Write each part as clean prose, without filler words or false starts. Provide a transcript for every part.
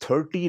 30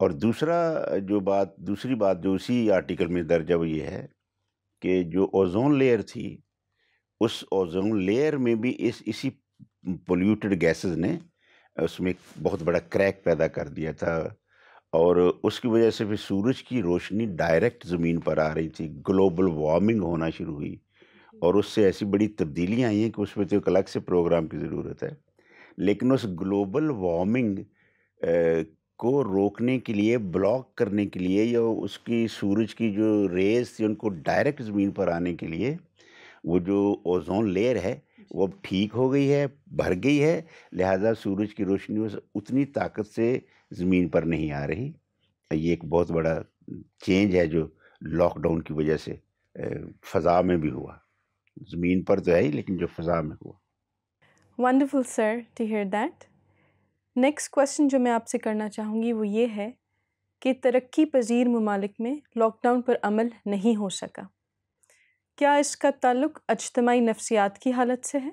اور دوسری بات جو اسی آرٹیکل میں درج ہے وہ یہ ہے کہ جو اوزون لیئر تھی، اس اوزون لیئر میں بھی اسی پولیوٹڈ گیسز نے اس میں ایک بہت بڑا کریک پیدا کر دیا تھا، اور اس کی وجہ سے پھر سورج کی روشنی ڈائریکٹ زمین پر آ رہی تھی، گلوبل وارمنگ ہونا شروع ہوئی، اور اس سے ایسی بڑی تبدیلیاں آئی ہیں کہ اس میں تو ایک الگ سے پروگرام کی ضرورت ہے. لیکن اس گلوبل وارمنگ کو روکنے کے لیے، بلاک کرنے کے لیے، یا اس کی سورج کی جو ریز تھی ان کو ڈائریکٹ زمین پر آنے کے لیے، وہ جو اوزون لیئر ہے وہ اب ٹھیک ہو گئی ہے، بھر گئی ہے، لہٰذا سورج کی روشنی اتنی طاقت سے زمین پر نہیں آ رہی. یہ ایک بہت بڑا چینج ہے جو لاک ڈاؤن کی وجہ سے فضا میں بھی ہوا. زمین پر تو ہے ہی، لیکن جو فضا میں ہوا. Wonderful sir to hear that. Next question جو میں آپ سے کرنا چاہوں گی وہ یہ ہے کہ ترقی پذیر ممالک میں لاک ڈاؤن پر عمل نہیں ہو سکا. کیا اس کا تعلق اجتماعی نفسیات کی حالت سے ہے؟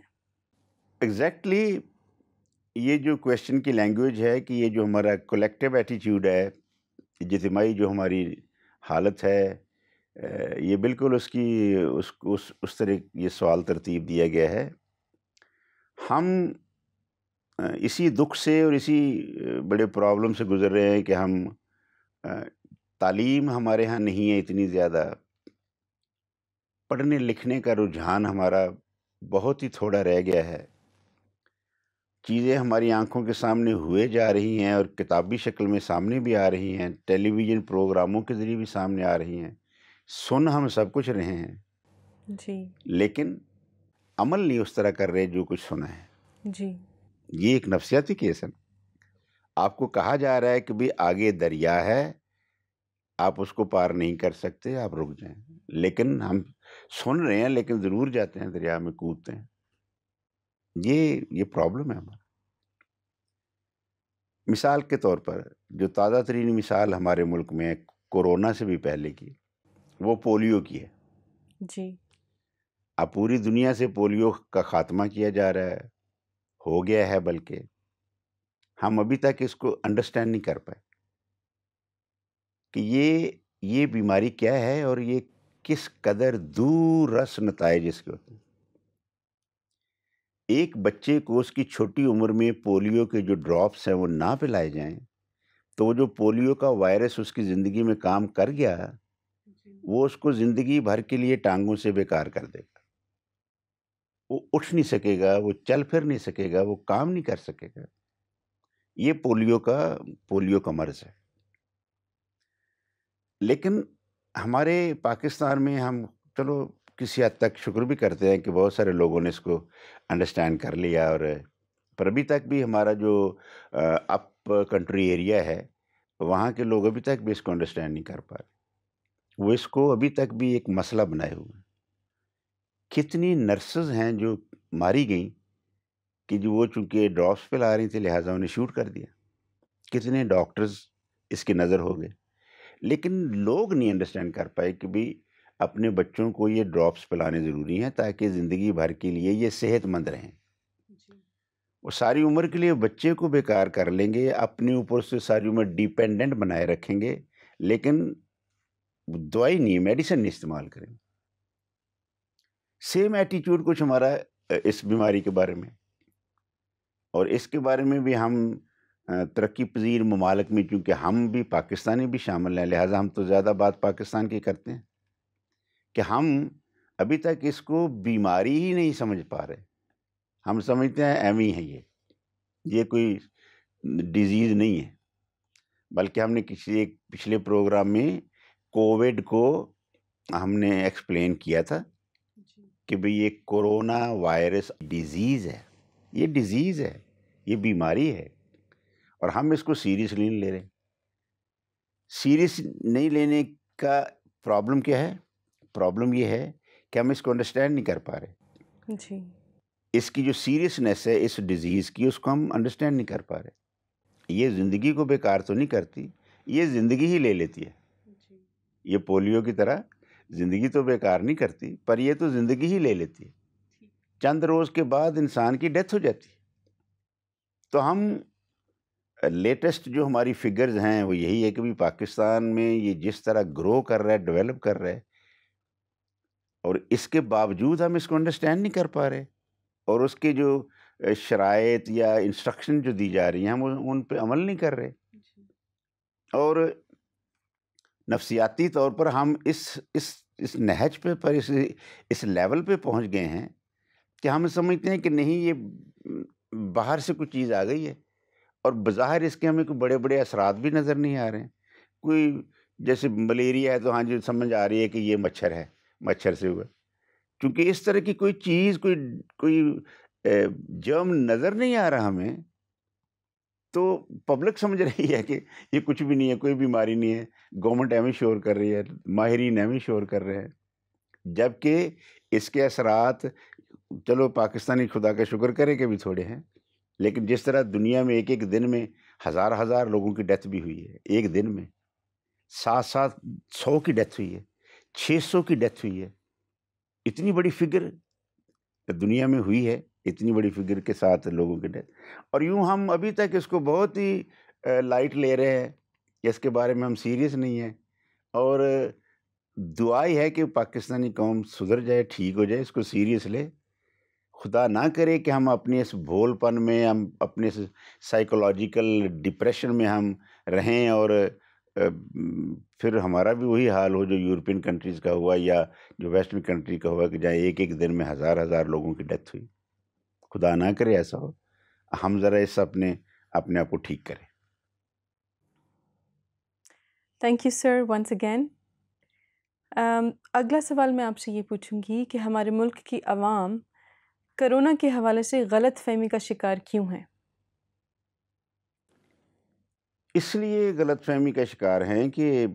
ایگزیکٹلی. یہ جو کویشچن کی لینگویج ہے کہ یہ جو ہمارا کولیکٹیو ایٹیٹیوڈ ہے، اجتماعی جو ہماری حالت ہے، یہ بالکل اس طرح یہ سوال ترتیب دیا گیا ہے. ہم اسی دکھ سے اور اسی بڑے پرابلم سے گزر رہے ہیں کہ ہم تعلیم ہمارے ہاں نہیں ہے اتنی زیادہ، پڑھنے لکھنے کا رجحان ہمارا بہت ہی تھوڑا رہ گیا ہے. چیزیں ہماری آنکھوں کے سامنے ہوئے جا رہی ہیں اور کتابی شکل میں سامنے بھی آ رہی ہیں، ٹیلی ویژن پروگراموں کے ذریعے بھی سامنے آ رہی ہیں، سن ہم سب کچھ رہے ہیں جی لیکن عمل نہیں اس طرح کر رہے جو کچھ سنا ہے. جی یہ ایک نفسیاتی کیس ہے. آپ کو کہا جا رہا ہے کہ بھی آگے دریا ہے، آپ اس کو پار نہیں کر سکتے، آپ رک جائیں، لیکن ہم سن رہے ہیں لیکن ضرور جاتے ہیں، دریا میں کودتے ہیں. یہ پرابلم ہے ہمارا. مثال کے طور پر جو تازہ ترین مثال ہمارے ملک میں کورونا سے بھی پہلے کی، وہ پولیو کی ہے. جی اب پوری دنیا سے پولیو کا خاتمہ کیا جا رہا ہے، ہو گیا ہے، بلکہ ہم ابھی تک اس کو انڈرسٹینڈ نہیں کر پائے کہ یہ بیماری کیا ہے اور یہ کس قدر دور رس نتائج اس کے ہوتے ہیں. ایک بچے کو اس کی چھوٹی عمر میں پولیو کے جو ڈراپس ہیں وہ نہ پلائے جائیں تو وہ جو پولیو کا وائرس اس کی زندگی میں کام کر گیا، وہ اس کو زندگی بھر کے لیے ٹانگوں سے بیکار کر دے گا. وہ اٹھ نہیں سکے گا، وہ چل پھر نہیں سکے گا، وہ کام نہیں کر سکے گا. یہ پولیو کا مرض ہے. لیکن ہمارے پاکستان میں ہم چلو کسی حد تک شکر بھی کرتے ہیں کہ بہت سارے لوگوں نے اس کو انڈرسٹینڈ کر لیا، اور پر ابھی تک بھی ہمارا جو اپ کنٹری ایریا ہے وہاں کے لوگ ابھی تک بھی اس کو انڈرسٹینڈ نہیں کر پا رہے. وہ اس کو ابھی تک بھی ایک مسئلہ بنائے ہوئے ہیں. کتنی نرسز ہیں جو ماری گئیں کہ جو وہ چونکہ ڈراپس پہ لا رہی تھی لہٰذا انہیں شوٹ کر دیا. کتنے ڈاکٹرز اس کے نظر ہو گئے. لیکن لوگ نہیں انڈرسٹینڈ کر پائے کہ بھی اپنے بچوں کو یہ ڈراپس پلانے ضروری ہیں تاکہ زندگی بھر کے لیے یہ صحت مند رہیں. وہ ساری عمر کے لیے بچے کو بیکار کر لیں گے، اپنے اوپر سے ساری عمر ڈیپینڈنٹ بنائے رکھیں گے، لیکن دوائی نہیں، میڈیسن نہیں استعمال کریں. سیم ایٹیٹیوڈ کچھ ہمارا اس بیماری کے بارے میں، اور اس کے بارے میں بھی ہم ترقی پذیر ممالک میں، چونکہ ہم بھی پاکستانی بھی شامل ہیں لہٰذا ہم تو زیادہ بات پاکستان کی کرتے ہیں، کہ ہم ابھی تک اس کو بیماری ہی نہیں سمجھ پا رہے. ہم سمجھتے ہیں ایم ہی ہے، یہ کوئی ڈیزیز نہیں ہے. بلکہ ہم نے پچھلے پروگرام میں کووڈ کو ہم نے ایکسپلین کیا تھا کہ بھئی یہ کورونا وائرس ڈیزیز ہے، یہ ڈیزیز ہے، یہ بیماری ہے، اور ہم اس کو سیریسلی نہیں لے رہے. سیریس نہیں لینے کا پرابلم کیا ہے؟ پرابلم یہ ہے کہ ہم اس کو انڈرسٹینڈ نہیں کر پا رہے. جی اس کی جو سیریسنیس ہے اس ڈیزیز کی، اس کو ہم انڈرسٹینڈ نہیں کر پا رہے. یہ زندگی کو بیکار تو نہیں کرتی، یہ زندگی ہی لے لیتی ہے. یہ پولیو کی طرح زندگی تو بیکار نہیں کرتی، پر یہ تو زندگی ہی لے لیتی ہے. چند روز کے بعد انسان کی ڈیتھ ہو جاتی ہے. تو ہم لیٹسٹ جو ہماری فگرز ہیں وہ یہی ہے کہ بھی پاکستان میں یہ جس طرح گرو کر رہا ہے، ڈیولپ کر رہا ہے، اور اس کے باوجود ہم اس کو انڈرسٹینڈ نہیں کر پا رہے، اور اس کے جو شرائط یا انسٹرکشن جو دی جا رہی ہیں ہم ان پہ عمل نہیں کر رہے، اور نفسیاتی طور پر ہم اس نہج پہ پر اس لیول پہ پہنچ گئے ہیں کہ ہم سمجھتے ہیں کہ نہیں، یہ باہر سے کوئی چیز آ گئی ہے، اور بظاہر اس کے ہمیں کوئی بڑے بڑے اثرات بھی نظر نہیں آ رہے ہیں. کوئی جیسے ملیریا ہے تو ہاں جی سمجھ آ رہی ہے کہ یہ مچھر ہے، مچھر سے ہوا، کیونکہ اس طرح کی کوئی چیز، کوئی جرم نظر نہیں آ رہا ہمیں، تو پبلک سمجھ رہی ہے کہ یہ کچھ بھی نہیں ہے، کوئی بیماری نہیں ہے، گورنمنٹ ایویں شور کر رہی ہے، ماہرین ایویں شور کر رہے ہیں، جبکہ اس کے اثرات، چلو پاکستانی خدا کا شکر کرے کہ بھی تھوڑے ہیں، لیکن جس طرح دنیا میں ایک دن میں ہزار لوگوں کی ڈیتھ بھی ہوئی ہے، ایک دن میں 100 کی ڈیتھ ہوئی ہے، 600 کی ڈیتھ ہوئی ہے، اتنی بڑی فگر دنیا میں ہوئی ہے، اتنی بڑی فگر کے ساتھ لوگوں کی ڈیتھ، اور یوں ہم ابھی تک اس کو بہت ہی لائٹ لے رہے ہیں، اس کے بارے میں ہم سیریس نہیں ہیں، اور دعا ہی ہے کہ پاکستانی قوم سدھر جائے، ٹھیک ہو جائے، اس کو سیریس لے. خدا نہ کرے کہ ہم اپنے اس بھول پن میں، ہم اپنے سائیکولوجیکل ڈپریشن میں ہم رہیں، اور پھر ہمارا بھی وہی حال ہو جو یورپین کنٹریز کا ہوا یا جو ویسٹرن کنٹری کا ہوا، کہ جہاں ایک دن میں ہزار لوگوں کی ڈیتھ ہوئی. خدا نہ کرے ایسا ہو. ہم ذرا اس اپنے آپ کو ٹھیک کریں. Thank you sir once again. اگلا سوال میں آپ سے یہ پوچھوں گی کہ ہمارے ملک کی عوام کرونا کے حوالے سے غلط فہمی کا شکار کیوں ہے؟ اس لیے غلط فہمی کا شکار ہیں کہ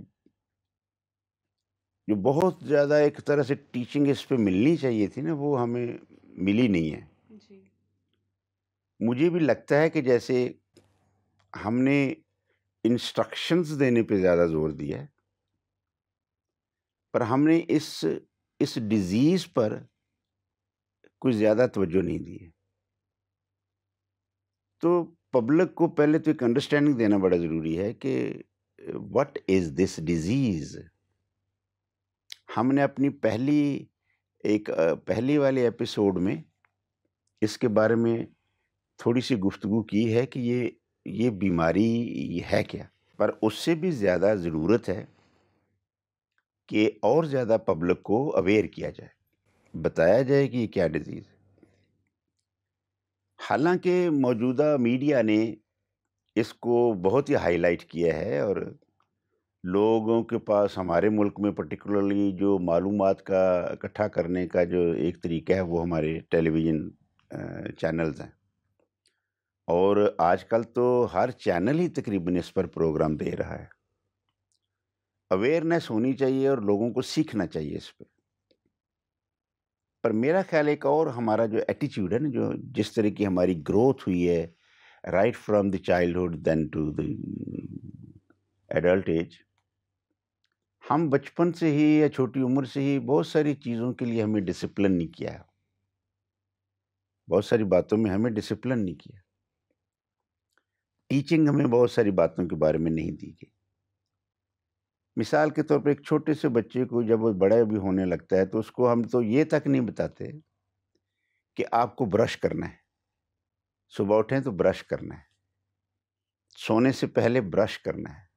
جو بہت زیادہ ایک طرح سے ٹیچنگ اس پہ ملنی چاہیے تھی نا، وہ ہمیں ملی نہیں ہے. جی. مجھے بھی لگتا ہے کہ جیسے ہم نے انسٹرکشنز دینے پہ زیادہ زور دیا ہے، پر ہم نے اس ڈیزیز پر کوئی زیادہ توجہ نہیں دی ہے. تو پبلک کو پہلے تو ایک انڈرسٹینڈنگ دینا بڑا ضروری ہے کہ واٹ از دس ڈیزیز. ہم نے اپنی پہلی والے ایپیسوڈ میں اس کے بارے میں تھوڑی سی گفتگو کی ہے کہ یہ بیماری ہے کیا، پر اس سے بھی زیادہ ضرورت ہے کہ اور زیادہ پبلک کو اویئر کیا جائے، بتایا جائے کہ یہ کیا ڈیزیز ہے. حالانکہ موجودہ میڈیا نے اس کو بہت ہی ہائی لائٹ کیا ہے، اور لوگوں کے پاس ہمارے ملک میں پرٹیکولرلی جو معلومات کا اکٹھا کرنے کا جو ایک طریقہ ہے وہ ہمارے ٹیلی ویژن چینلز ہیں، اور آج کل تو ہر چینل ہی تقریباً اس پر پروگرام دے رہا ہے. اویئرنیس ہونی چاہیے اور لوگوں کو سیکھنا چاہیے اس پہ. پر میرا خیال ایک اور ہمارا جو ایٹیچیوڈ ہے نا، جو جس طرح کی ہماری گروتھ ہوئی ہے right from the childhood then to the adult age, ہم بچپن سے ہی یا چھوٹی عمر سے ہی بہت ساری چیزوں کے لیے ہمیں ڈسپلن نہیں کیا ہے، بہت ساری باتوں میں ہمیں ڈسپلن نہیں کیا. ٹیچنگ ہمیں بہت ساری باتوں کے بارے میں نہیں دی گئی. مثال کے طور پر ایک چھوٹے سے بچے کو جب وہ بڑا بھی ہونے لگتا ہے تو اس کو ہم تو یہ تک نہیں بتاتے کہ آپ کو برش کرنا ہے، صبح اٹھیں تو برش کرنا ہے، سونے سے پہلے برش کرنا ہے.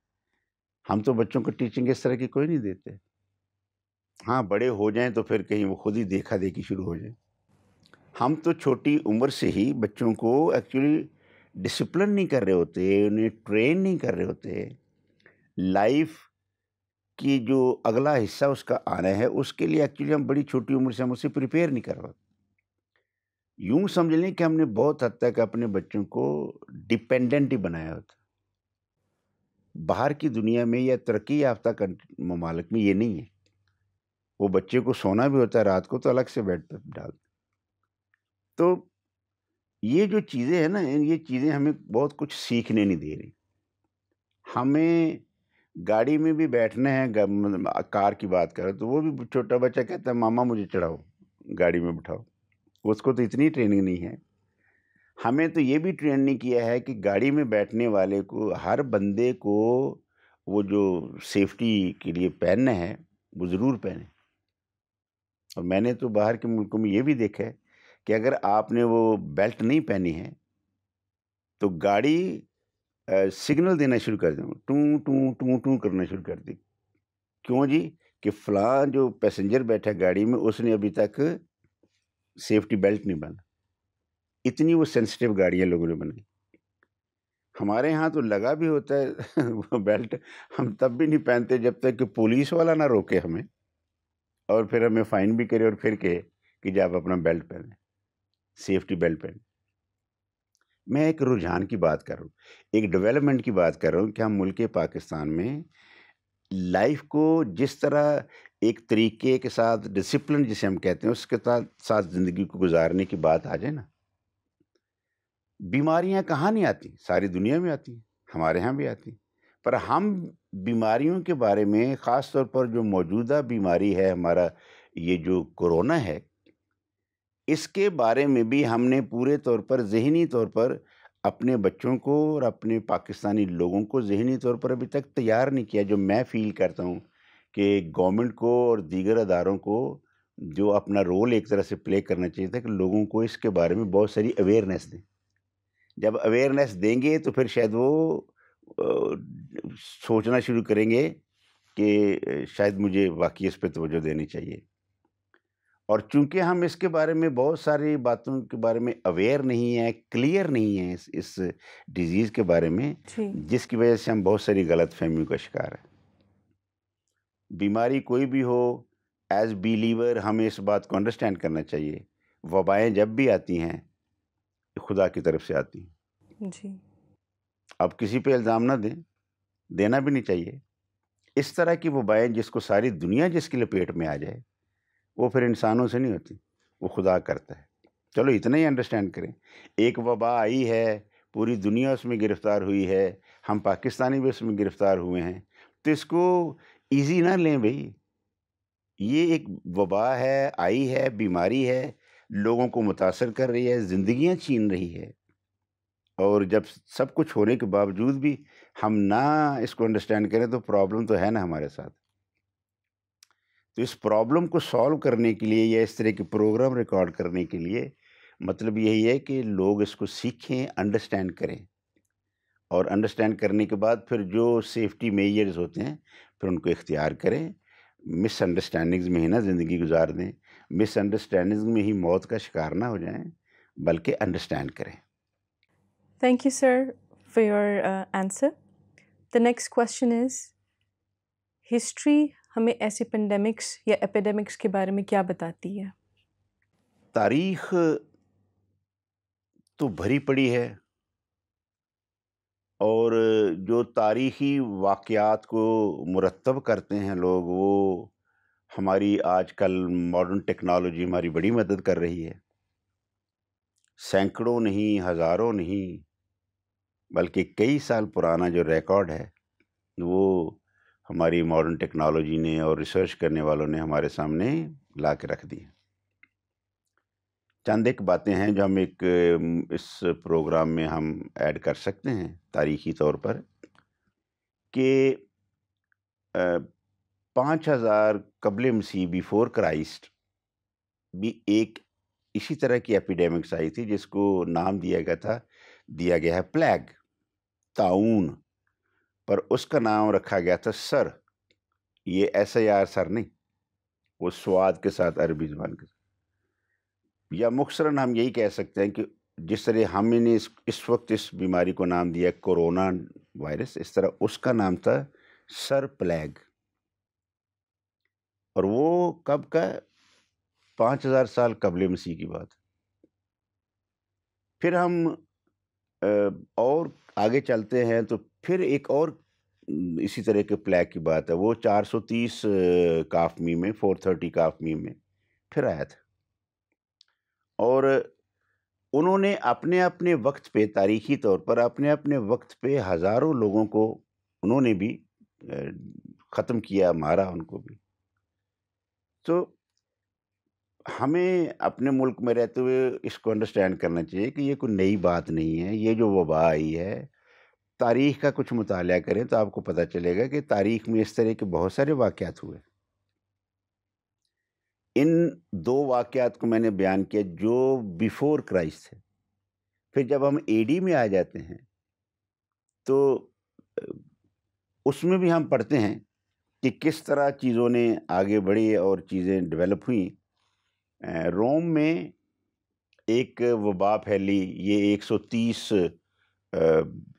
ہم تو بچوں کو ٹیچنگ اس طرح کی کوئی نہیں دیتے. ہاں بڑے ہو جائیں تو پھر کہیں وہ خود ہی دیکھا دیکھی شروع ہو جائیں. ہم تو چھوٹی عمر سے ہی بچوں کو ایکچولی ڈسپلن نہیں کر رہے ہوتے، انہیں ٹرین نہیں کر رہے ہوتے. لائف کی جو اگلا حصہ اس کا آنا ہے اس کے لیے ایکچولی ہم بڑی چھوٹی عمر سے ہم اسے پریپیئر نہیں کر رہے. یوں سمجھ لیں کہ ہم نے بہت حد تک اپنے بچوں کو ڈیپینڈنٹ ہی بنایا ہوتا. باہر کی دنیا میں یا ترقی یافتہ ممالک میں یہ نہیں ہے. وہ بچے کو سونا بھی ہوتا ہے رات کو تو الگ سے بیڈ پر ڈالتے. تو یہ جو چیزیں ہیں نا، یہ چیزیں ہمیں بہت کچھ سیکھنے نہیں دے رہی. ہمیں گاڑی میں بھی بیٹھنا ہے، کار کی بات کریں تو وہ بھی چھوٹا بچہ کہتا ہے ماما مجھے چڑھاؤ، گاڑی میں بٹھاؤ. اس کو تو اتنی ٹریننگ نہیں ہے. ہمیں تو یہ بھی ٹرین نہیں کیا ہے کہ گاڑی میں بیٹھنے والے کو، ہر بندے کو وہ جو سیفٹی کے لیے پہننا ہے وہ ضرور پہنے. اور میں نے تو باہر کے ملکوں میں یہ بھی دیکھا ہے کہ اگر آپ نے وہ بیلٹ نہیں پہنی ہے تو گاڑی سگنل دینا شروع کر دیں، ٹوں ٹوں ٹوں ٹوں کرنا شروع کر دی. کیوں جی؟ کہ فلاں جو پیسنجر بیٹھا گاڑی میں اس نے ابھی تک سیفٹی بیلٹ نہیں باندھا. اتنی وہ سینسٹیو گاڑیاں لوگوں نے بنائی. ہمارے ہاں تو لگا بھی ہوتا ہے وہ بیلٹ، ہم تب بھی نہیں پہنتے جب تک کہ پولیس والا نہ روکے ہمیں اور پھر ہمیں فائن بھی کرے اور پھر کہے کہ جب آپ اپنا بیلٹ پہنیں، سیفٹی بیلٹ پہنیں. میں ایک رجحان کی بات کر رہا ہوں، ایک ڈیولپمنٹ کی بات کر رہا ہوں کہ ہم ملک پاکستان میں لائف کو جس طرح ایک طریقے کے ساتھ ڈسپلن جسے ہم کہتے ہیں اس کے ساتھ زندگی کو گزارنے کی بات آ جائے نا. بیماریاں کہاں نہیں آتی، ساری دنیا میں آتی ہیں، ہمارے ہاں بھی آتی ہیں، پر ہم بیماریوں کے بارے میں، خاص طور پر جو موجودہ بیماری ہے ہمارا یہ جو کورونا ہے، اس کے بارے میں بھی ہم نے پورے طور پر ذہنی طور پر اپنے بچوں کو اور اپنے پاکستانی لوگوں کو ذہنی طور پر ابھی تک تیار نہیں کیا. جو میں فیل کرتا ہوں کہ گورنمنٹ کو اور دیگر اداروں کو جو اپنا رول ایک طرح سے پلے کرنا چاہیے تھا کہ لوگوں کو اس کے بارے میں بہت ساری اویئرنیس دیں. جب اویئرنیس دیں گے تو پھر شاید وہ سوچنا شروع کریں گے کہ شاید مجھے واقعی اس پہ توجہ دینی چاہیے. اور چونکہ ہم اس کے بارے میں بہت ساری باتوں کے بارے میں اویئر نہیں ہیں، کلیئر نہیں ہیں اس ڈیزیز کے بارے میں، جی جس کی وجہ سے ہم بہت ساری غلط فہمیوں کا شکار ہیں. بیماری کوئی بھی ہو، ایز بیلیور ہمیں اس بات کو انڈرسٹینڈ کرنا چاہیے. وبائیں جب بھی آتی ہیں خدا کی طرف سے آتی ہیں. جی اب کسی پہ الزام نہ دیں، دینا بھی نہیں چاہیے. اس طرح کی وبائیں جس کو ساری دنیا جس کی لپیٹ میں آ جائے وہ پھر انسانوں سے نہیں ہوتی، وہ خدا کرتا ہے. چلو اتنا ہی انڈرسٹینڈ کریں. ایک وبا آئی ہے، پوری دنیا اس میں گرفتار ہوئی ہے، ہم پاکستانی بھی اس میں گرفتار ہوئے ہیں، تو اس کو ایزی نہ لیں بھئی. یہ ایک وبا ہے، آئی ہے، بیماری ہے، لوگوں کو متاثر کر رہی ہے، زندگیاں چھین رہی ہے. اور جب سب کچھ ہونے کے باوجود بھی ہم نہ اس کو انڈرسٹینڈ کریں تو پرابلم تو ہے نا ہمارے ساتھ. تو اس پرابلم کو سالو کرنے کے لیے یا اس طرح کے پروگرام ریکارڈ کرنے کے لیے مطلب یہی ہے کہ لوگ اس کو سیکھیں، انڈرسٹینڈ کریں، اور انڈرسٹینڈ کرنے کے بعد پھر جو سیفٹی میجرز ہوتے ہیں پھر ان کو اختیار کریں. مس انڈرسٹینڈنگز میں ہی نہ زندگی گزار دیں، مس انڈرسٹینڈنگز میں ہی موت کا شکار نہ ہو جائیں، بلکہ انڈرسٹینڈ کریں. Thank you sir for your answer. The next question is, history ہمیں ایسے پینڈیمکس یا ایپیڈیمکس کے بارے میں کیا بتاتی ہے؟ تاریخ تو بھری پڑی ہے، اور جو تاریخی واقعات کو مرتب کرتے ہیں لوگ، وہ ہماری آج کل ماڈرن ٹیکنالوجی ہماری بڑی مدد کر رہی ہے. سینکڑوں نہیں، ہزاروں نہیں، بلکہ کئی سال پرانا جو ریکارڈ ہے وہ ہماری ماڈرن ٹیکنالوجی نے اور ریسرچ کرنے والوں نے ہمارے سامنے لا کے رکھ دی. چند ایک باتیں ہیں جو ہم اس پروگرام میں ہم ایڈ کر سکتے ہیں تاریخی طور پر، کہ 5000 قبل مسیح بیفور کرائسٹ بھی ایک اسی طرح کی ایپیڈیمکس آئی تھی جس کو نام دیا گیا ہے پلیگ، طاعون، پر اس کا نام رکھا گیا تھا سر. یہ SIR سر نہیں، وہ سواد کے ساتھ عربی زبان کے ساتھ. یا مختصراً ہم یہی کہہ سکتے ہیں کہ جس طرح ہم نے اس وقت اس بیماری کو نام دیا کورونا وائرس، اس طرح اس کا نام تھا سر پلیگ. اور وہ کب کا؟ 5000 سال قبل مسیح کی بات. پھر ہم اور آگے چلتے ہیں تو پھر ایک اور اسی طرح کے پلیگ کی بات ہے، وہ 430 کافمی میں، 430 کافمی میں پھر آیا تھا. اور انہوں نے اپنے اپنے وقت پہ، تاریخی طور پر اپنے اپنے وقت پہ ہزاروں لوگوں کو انہوں نے بھی ختم کیا، مارا ان کو بھی. تو ہمیں اپنے ملک میں رہتے ہوئے اس کو انڈرسٹینڈ کرنا چاہیے کہ یہ کوئی نئی بات نہیں ہے. یہ جو وبا آئی ہے، تاریخ کا کچھ مطالعہ کریں تو آپ کو پتہ چلے گا کہ تاریخ میں اس طرح کے بہت سارے واقعات ہوئے. ان 2 واقعات کو میں نے بیان کیا جو بیفور کرائسٹ تھے. پھر جب ہم اے ڈی میں آ جاتے ہیں تو اس میں بھی ہم پڑھتے ہیں کہ کس طرح چیزوں نے آگے بڑھی اور چیزیں ڈیولپ ہوئیں. روم میں ایک وبا پھیلی، یہ 130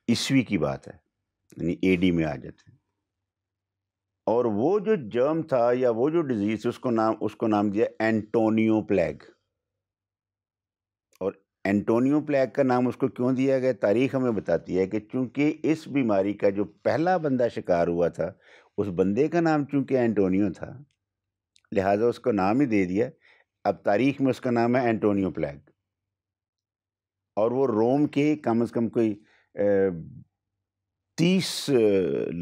عیسوی کی بات ہے، یعنی اے ڈی میں آ جاتے ہیں. اور وہ جو جرم تھا یا وہ جو ڈیزیز تھی اس کو نام دیا اینٹونیو پلیگ. اور اینٹونیو پلیگ کا نام اس کو کیوں دیا گیا؟ تاریخ ہمیں بتاتی ہے کہ چونکہ اس بیماری کا جو پہلا بندہ شکار ہوا تھا اس بندے کا نام چونکہ اینٹونیو تھا، لہٰذا اس کو نام ہی دے دیا. اب تاریخ میں اس کا نام ہے اینٹونیو پلیگ. اور وہ روم کے کم از کم کوئی 30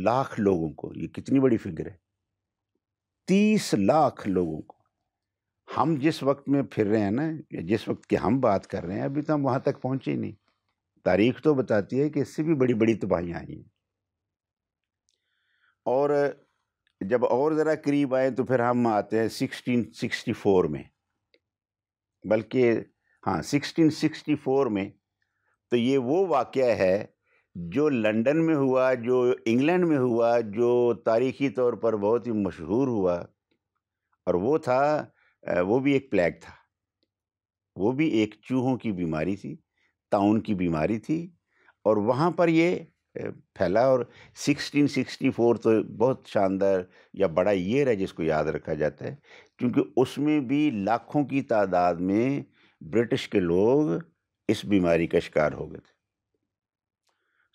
لاکھ لوگوں کو، یہ کتنی بڑی فگر ہے، 30 لاکھ لوگوں کو. ہم جس وقت میں پھر رہے ہیں نا، جس وقت کی ہم بات کر رہے ہیں، ابھی تو ہم وہاں تک پہنچے ہی نہیں. تاریخ تو بتاتی ہے کہ اس سے بھی بڑی بڑی تباہیاں آئی ہیں. اور جب اور ذرا قریب آئے تو پھر ہم آتے ہیں 1664 میں، بلکہ ہاں 1664 میں. تو یہ وہ واقعہ ہے جو لنڈن میں ہوا، جو انگلینڈ میں ہوا، جو تاریخی طور پر بہت ہی مشہور ہوا. اور وہ تھا، وہ بھی ایک پلیگ تھا، وہ بھی ایک چوہوں کی بیماری تھی، طاعون کی بیماری تھی. اور وہاں پر یہ پھیلا. اور 1664 تو بہت شاندار یا بڑا ایئر ہے جس کو یاد رکھا جاتا ہے، کیونکہ اس میں بھی لاکھوں کی تعداد میں برٹش کے لوگ اس بیماری کا شکار ہو گئے تھے.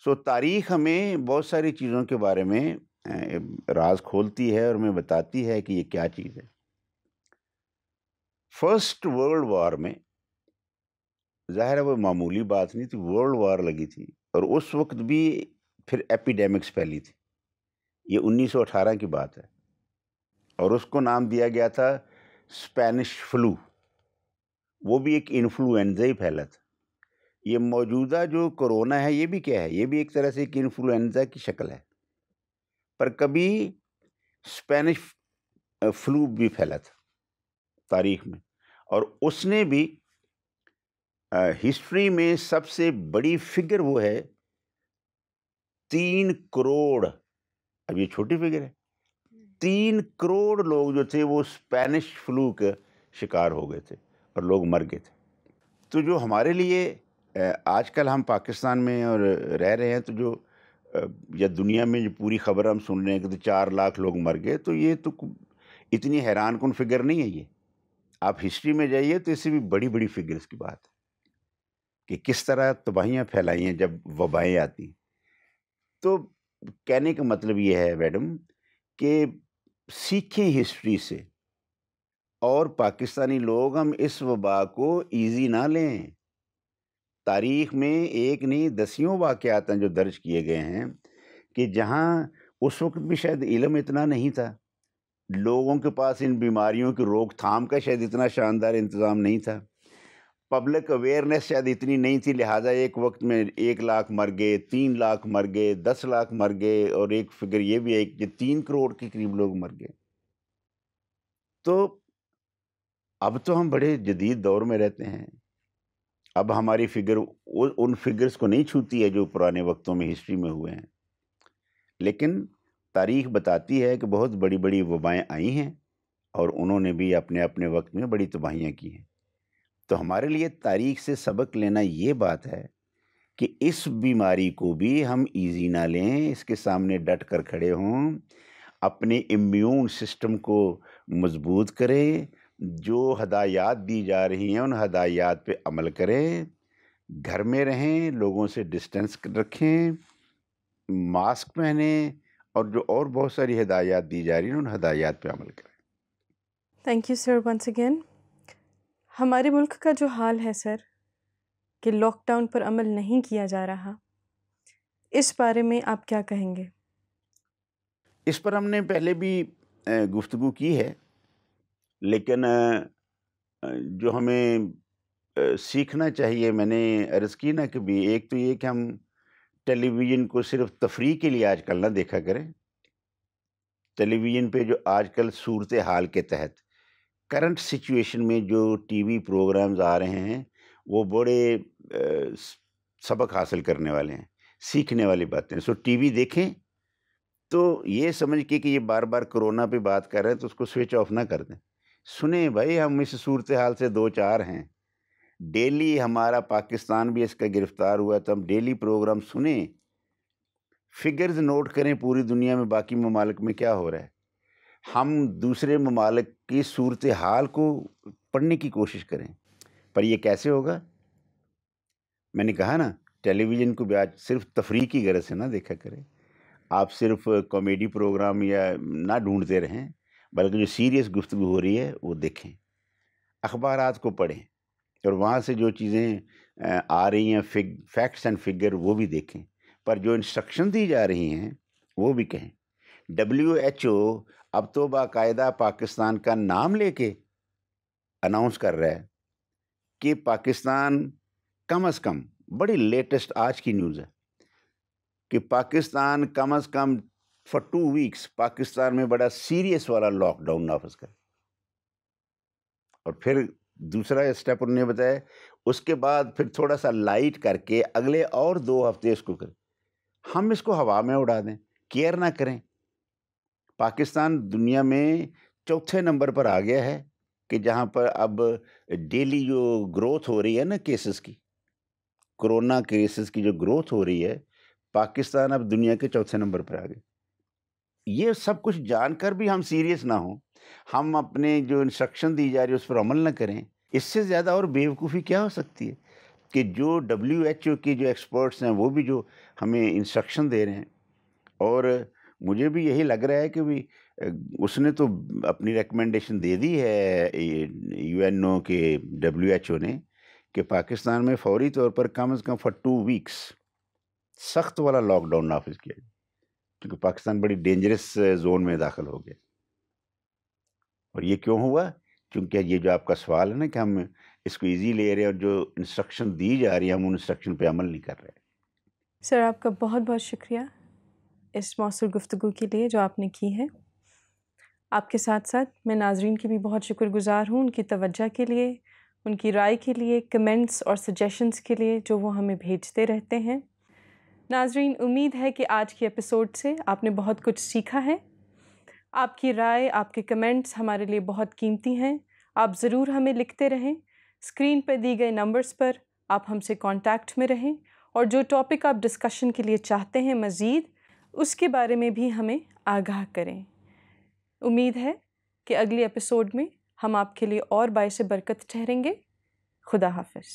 سو تاریخ ہمیں بہت ساری چیزوں کے بارے میں راز کھولتی ہے اور ہمیں بتاتی ہے کہ یہ کیا چیز ہے. فرسٹ ورلڈ وار میں ظاہر ہے وہ معمولی بات نہیں تھی، ورلڈ وار لگی تھی. اور اس وقت بھی پھر ایپیڈیمکس پھیلی تھی. یہ 1918 کی بات ہے، اور اس کو نام دیا گیا تھا اسپینش فلو. وہ بھی ایک انفلوئنزا ہی پھیلا تھا. یہ موجودہ جو کورونا ہے یہ بھی کیا ہے؟ یہ بھی ایک طرح سے ایک انفلوئنزا کی شکل ہے. پر کبھی اسپینش فلو بھی پھیلا تھا تاریخ میں. اور اس نے بھی ہسٹری میں سب سے بڑی فگر وہ ہے 3 کروڑ. اب یہ چھوٹی فگر ہے، 3 کروڑ لوگ جو تھے وہ اسپینش فلو کے شکار ہو گئے تھے اور لوگ مر گئے تھے. تو جو ہمارے لیے آج کل ہم پاکستان میں اور رہ رہے ہیں، تو جو یا دنیا میں جو پوری خبر ہم سن رہے ہیں کہ 4 لاکھ لوگ مر گئے، تو یہ تو اتنی حیران کن فگر نہیں ہے. یہ آپ ہسٹری میں جائیے تو اس سے بھی بڑی بڑی فگرز کی بات ہے کہ کس طرح تباہیاں پھیلائی ہیں جب وبائیں آتی ہیں. تو کہنے کا مطلب یہ ہے میڈم کہ سیکھیں ہسٹری سے، اور پاکستانی لوگ ہم اس وبا کو ایزی نہ لیں. تاریخ میں ایک نہیں 10 واقعات ہیں جو درج کیے گئے ہیں کہ جہاں اس وقت بھی شاید علم اتنا نہیں تھا، لوگوں کے پاس ان بیماریوں کی روک تھام کا شاید اتنا شاندار انتظام نہیں تھا، پبلک اویئرنیس شاید اتنی نہیں تھی، لہٰذا ایک وقت میں 1 لاکھ مر گئے، 3 لاکھ مر گئے، 10 لاکھ مر گئے، اور ایک فگر یہ بھی ہے کہ 3 کروڑ کے قریب لوگ مر گئے. تو اب تو ہم بڑے جدید دور میں رہتے ہیں. اب ہماری فگر ان فگرز کو نہیں چھوتی ہے جو پرانے وقتوں میں ہسٹری میں ہوئے ہیں. لیکن تاریخ بتاتی ہے کہ بہت بڑی بڑی وبائیں آئی ہیں اور انہوں نے بھی اپنے اپنے وقت میں بڑی تباہیاں کی ہیں. تو ہمارے لیے تاریخ سے سبق لینا یہ بات ہے کہ اس بیماری کو بھی ہم ایزی نہ لیں، اس کے سامنے ڈٹ کر کھڑے ہوں، اپنے امیون سسٹم کو مضبوط کریں، جو ہدایات دی جا رہی ہیں ان ہدایات پہ عمل کریں، گھر میں رہیں، لوگوں سے ڈسٹینس رکھیں، ماسک پہنیں، اور جو اور بہت ساری ہدایات دی جا رہی ہیں ان ہدایات پہ عمل کریں. Thank you sir once again. ہمارے ملک کا جو حال ہے سر کہ لاک ڈاؤن پر عمل نہیں کیا جا رہا، اس بارے میں آپ کیا کہیں گے؟ اس پر ہم نے پہلے بھی گفتگو کی ہے، لیکن جو ہمیں سیکھنا چاہیے، میں نے عرض کی نا کہ بھی ایک تو یہ کہ ہم ٹیلی ویژن کو صرف تفریح کے لیے آج کل نہ دیکھا کریں. ٹیلی ویژن پہ جو آج کل صورت حال کے تحت کرنٹ سچویشن میں جو ٹی وی پروگرامز آ رہے ہیں وہ بڑے سبق حاصل کرنے والے ہیں، سیکھنے والی باتیں. سو ٹی وی دیکھیں تو یہ سمجھ کے کہ یہ بار بار کرونا پہ بات کر رہے ہیں تو اس کو سوئچ آف نہ کر دیں. سنیں بھائی، ہم اس صورتحال سے دو چار ہیں. ڈیلی ہمارا پاکستان بھی اس کا گرفتار ہوا تو ہم ڈیلی پروگرام سنیں، فگرز نوٹ کریں پوری دنیا میں باقی ممالک میں کیا ہو رہا ہے. ہم دوسرے ممالک کی صورتحال کو پڑھنے کی کوشش کریں. پر یہ کیسے ہوگا؟ میں نے کہا نا، ٹیلی ویژن کو بھی آج صرف تفریح کی غرض سے نہ دیکھا کریں. آپ صرف کامیڈی پروگرام یا نہ ڈھونڈتے رہیں، بلکہ جو سیریس گفتگو ہو رہی ہے وہ دیکھیں، اخبارات کو پڑھیں، اور وہاں سے جو چیزیں آ رہی ہیں فیکٹس اینڈ فگر وہ بھی دیکھیں. پر جو انسٹرکشن دی جا رہی ہیں وہ بھی کہیں. WHO اب تو باقاعدہ پاکستان کا نام لے کے اناؤنس کر رہا ہے کہ پاکستان کم از کم، بڑی لیٹسٹ آج کی نیوز ہے کہ پاکستان کم از کم فار 2 ویکس پاکستان میں بڑا سیریس والا لاک ڈاؤن نافذ کرے. اور پھر دوسرا اسٹیپ انہوں نے بتایا، اس کے بعد پھر تھوڑا سا لائٹ کر کے اگلے اور 2 ہفتے اس کو کریں. ہم اس کو ہوا میں اڑا دیں، کیئر نہ کریں. پاکستان دنیا میں 4تھے نمبر پر آ گیا ہے کہ جہاں پر اب ڈیلی جو گروتھ ہو رہی ہے نا کیسز کی، کرونا کیسز کی جو گروتھ ہو رہی ہے، پاکستان اب دنیا کے 4تھے نمبر پر آ گئے. یہ سب کچھ جان کر بھی ہم سیریس نہ ہوں، ہم اپنے جو انسٹرکشن دی جا رہی ہے اس پر عمل نہ کریں. اس سے زیادہ اور بیوقوفی کیا ہو سکتی ہے کہ جو WHO کی جو ایکسپرٹس ہیں وہ بھی جو ہمیں انسٹرکشن دے رہے ہیں. اور مجھے بھی یہی لگ رہا ہے کہ بھی اس نے تو اپنی ریکمنڈیشن دے دی ہے UNO کے WHO نے کہ پاکستان میں فوری طور پر کم از کم فار 2 ویکس سخت والا لاک ڈاؤن نافذ کیا جائے، کیونکہ پاکستان بڑی ڈینجرس زون میں داخل ہو گیا. اور یہ کیوں ہوا؟ کیونکہ یہ جو آپ کا سوال ہے نا کہ ہم اس کو ایزی لے رہے ہیں اور جو انسٹرکشن دی جا رہی ہے ہم ان انسٹرکشن پہ عمل نہیں کر رہے. سر آپ کا بہت بہت شکریہ اس موصول گفتگو کے لیے جو آپ نے کی ہے. آپ کے ساتھ ساتھ میں ناظرین کی بھی بہت شکر گزار ہوں ان کی توجہ کے لیے، ان کی رائے کے لیے، کمنٹس اور سجیشنز کے لیے جو وہ ہمیں بھیجتے رہتے ہیں. ناظرین، امید ہے کہ آج کی ایپیسوڈ سے آپ نے بہت کچھ سیکھا ہے. آپ کی رائے، آپ کے کمنٹس ہمارے لیے بہت قیمتی ہیں. آپ ضرور ہمیں لکھتے رہیں. اسکرین پہ دی گئے نمبرز پر آپ ہم سے کانٹیکٹ میں رہیں، اور جو ٹاپک آپ ڈسکشن کے لیے چاہتے ہیں مزید، اس کے بارے میں بھی ہمیں آگاہ کریں. امید ہے کہ اگلی ایپیسوڈ میں ہم آپ کے لیے اور باعث برکت ٹھہریں گے. خدا حافظ.